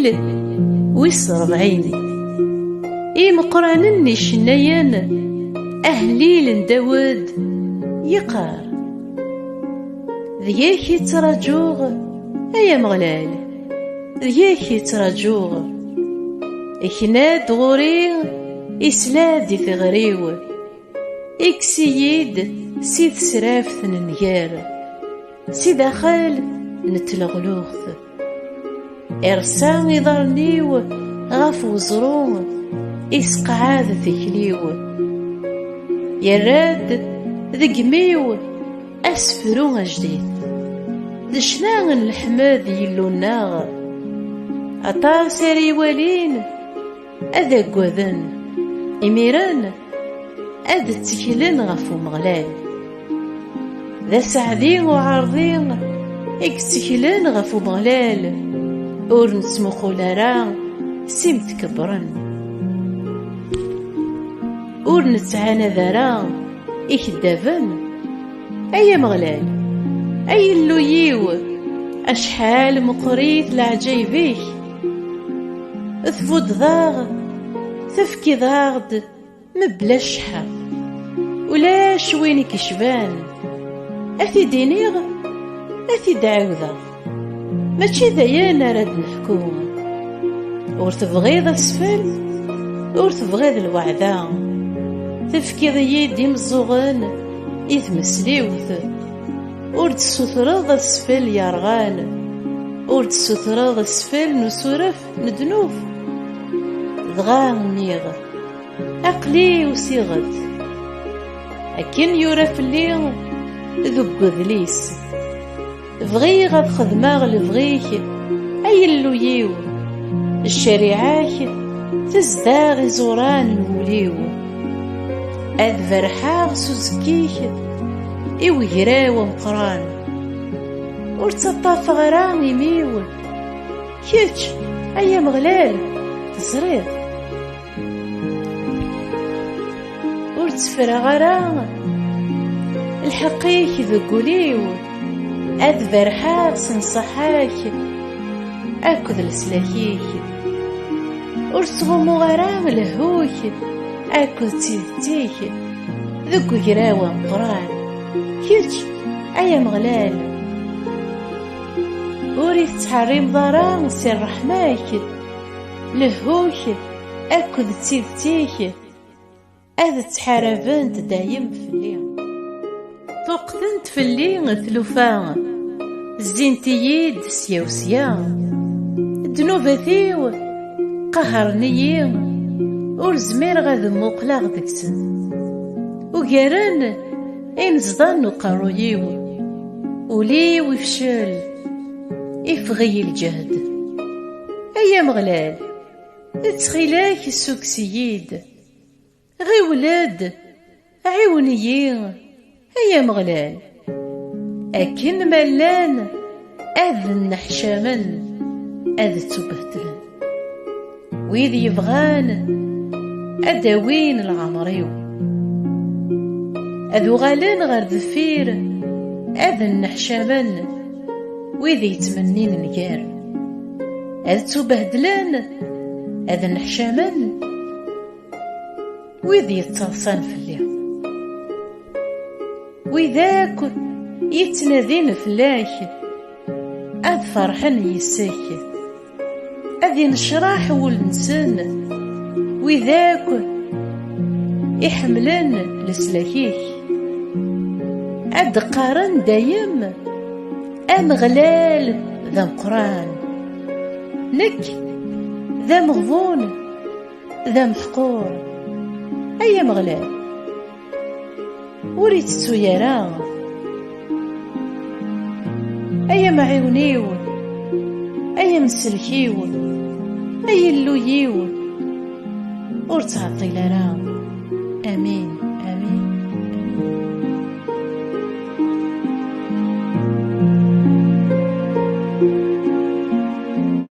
2040 مقرانني شنايان أهليل داود يقار ذيك يتراجوغ أيا مغلال ذيك يتراجوغ إكناد غوري إسلاد ثغريو إكسيد سيد سرافث ننجار سيد أخال نتلغلوث إرسان يضرنيو غاف وزرون إسقعاد ثكليو يراد ذقميو أسفرون جديد دشناغ الحماد يلوناغ أطاسر والين أذا قوذن إميران أذا تكلن غفو مغلال ذا سعدين وعارضين اكتكلن غفو مغلال اور نسمخو لارا سمت كبرن اور نتعانى ذرا إكدافن أيا مغلال أي اللويو أشحال مقريت لعجيبيك ثفود ضاغ تفكي ضاغد مبلا شحر ولا شويني كشبان أثي دينيغ أثي دعوذا ماشي دايانا راد نحكوه ور تبغيض السفل ور تبغيض الوعدة تفكي ضيدي مزوغن يتمسليوث ور تسوثرض السفل يرغان ور تسوثرض السفل نسورف ندنوف ضغان نيغ أقلي وسيغد أكن يورف اللي ذو قذليس بغي غاد خدماغ لبغيك أي اللويو الشريعاك تزداغ زوران الموليو أذ فرحاغ سوزكيك إوهراو مقران ورتطاف غرام يميو كيتش أيا مغلال تزريض ورتفرى غرام الحقيك ذقوليو أذ فرحاغ سنصحاك أكد لسلاكيك ورتغمو غرام لهوك أكد تيتيك ذكو جراوة مقران كيرش أيا مغلال وريث تحريم ضرام سير رحماك لهوك أكد تيتيك أذ تحاربنت دايم في الليل توقتنت في الليل ثلوفان زينتييد سيا وسيا دنوبثيو قهرني ور زمير غاد موقلا غدكسن وقارن إنزضان وقارويو ولي ويفشل إفغي الجهد أيا مغلال اتخيلاك السوكسييد غي ولاد عيونيين أيا مغلال أكن ملان أذ النحشامن أذ تبهتلن وإذ يبغان أداوين العمريو أذو غالان غير ذفير أذ النحشامن وإذ يتمنين نجار أذ تبهدلان أذ النحشامن وإذ يتصلصان في الليل وإذاك يتنادين فلاك أذ فرحن يساك أذ ينشراح والنسان وإذاك يحملن لسلاكيك أذ قارن دايم أمغلال ذا مقران نك ذا مغبون ذا محقور أيا مغلال وريت سيارا أيا معيونيو أيا مسلكيو أيا اللويو ورتعطي لرا آمين آمين.